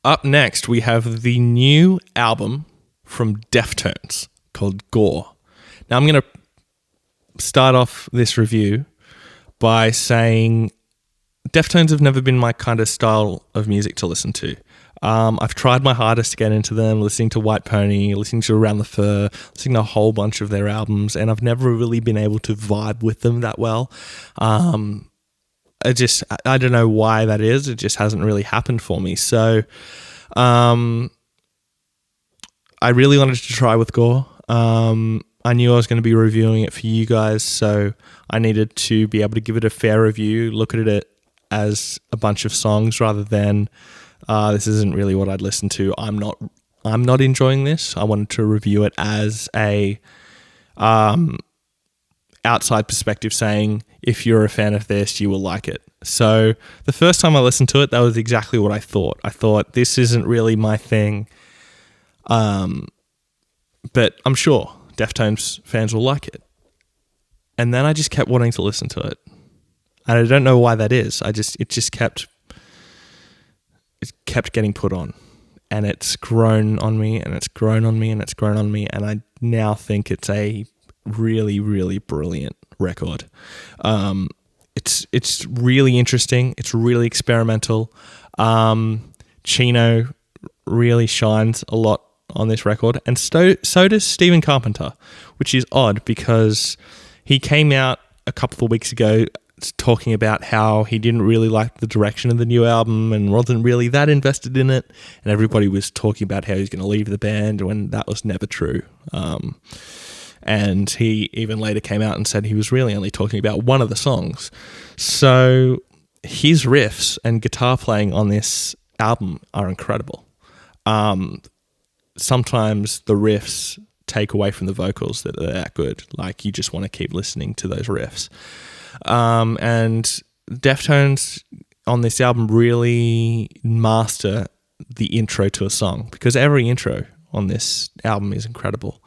Up next, we have the new album from Deftones called Gore. Now, I'm going to start off this review by saying Deftones have never been my kind of style of music to listen to. I've tried my hardest to get into them, listening to White Pony, listening to Around the Fur, listening to a whole bunch of their albums, and I've never really been able to vibe with them that well. I don't know why that is. It just hasn't really happened for me. So I really wanted to try with Gore. I knew I was going to be reviewing it for you guys, so I needed to be able to give it a fair review, look at it as a bunch of songs rather than this isn't really what I'd listen to. I'm not enjoying this. I wanted to review it as a outside perspective, saying if you're a fan of this, you will like it. So the first time I listened to it, that was exactly what I thought. I thought this isn't really my thing, but I'm sure Deftones fans will like it. And then I just kept wanting to listen to it. And I don't know why that is. It kept getting put on. And it's grown on me, and it's grown on me, and it's grown on me. And I now think it's a really, really brilliant record. It's really interesting. It's really experimental. Chino really shines a lot on this record, and so does Stephen Carpenter, which is odd because he came out a couple of weeks ago talking about how he didn't really like the direction of the new album and wasn't really that invested in it, and everybody was talking about how he's going to leave the band when that was never true. And he even later came out and said he was really only talking about one of the songs. So his riffs and guitar playing on this album are incredible. Sometimes the riffs take away from the vocals that they're that good. Like, you just want to keep listening to those riffs. And Deftones on this album really master the intro to a song, because every intro on this album is incredible.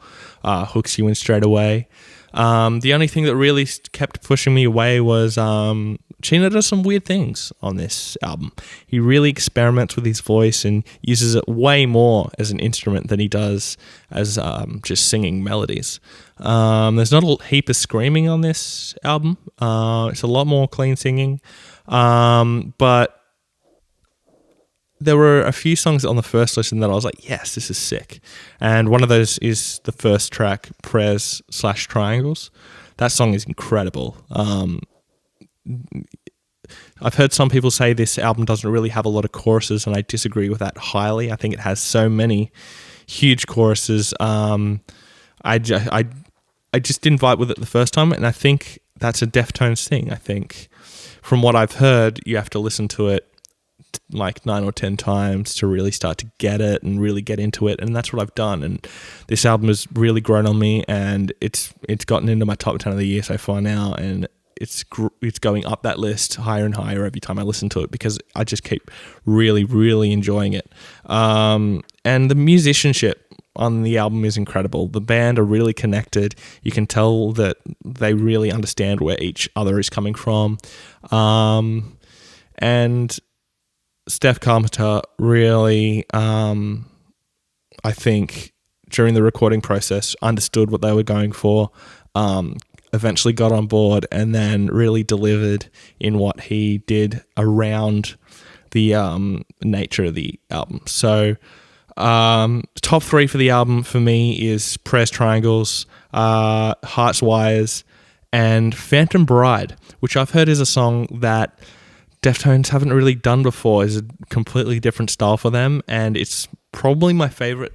Hooks you in straight away. The only thing that really kept pushing me away was Chino does some weird things on this album. He really experiments with his voice and uses it way more as an instrument than he does as just singing melodies. There's not a heap of screaming on this album. It's a lot more clean singing. But there were a few songs on the first listen that I was like, yes, this is sick. And one of those is the first track, Prayers/Triangles. That song is incredible. I've heard some people say this album doesn't really have a lot of choruses, and I disagree with that highly. I think it has so many huge choruses. I just didn't vibe with it the first time, and I think that's a Deftones thing. I think from what I've heard, you have to listen to it like 9 or 10 times to really start to get it and really get into it, and that's what I've done. And this album has really grown on me, and it's gotten into my top 10 of the year so far now, and it's going up that list higher and higher every time I listen to it, because I just keep really, really enjoying it. And the musicianship on the album is incredible. The band are really connected. You can tell that they really understand where each other is coming from. And Steph Carpenter really, I think, during the recording process, understood what they were going for, eventually got on board, and then really delivered in what he did around the nature of the album. So top 3 for the album for me is Prayers Triangles, Hearts Wires, and Phantom Bride, which I've heard is a song that Deftones haven't really done before. Is a completely different style for them, and it's probably my favorite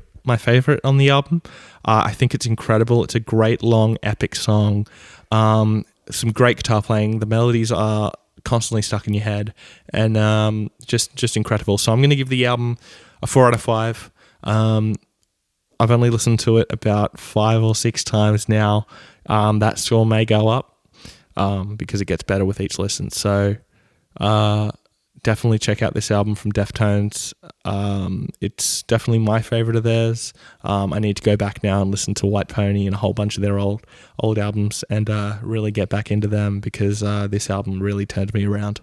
on the album. I think it's incredible. It's a great, long, epic song. Some great guitar playing. The melodies are constantly stuck in your head, and just incredible. So I'm going to give the album a 4 out of 5. I've only listened to it about 5 or 6 times now. That score may go up because it gets better with each listen. So definitely check out this album from Deftones. It's definitely my favorite of theirs. I need to go back now and listen to White Pony and a whole bunch of their old albums and really get back into them, because this album really turned me around.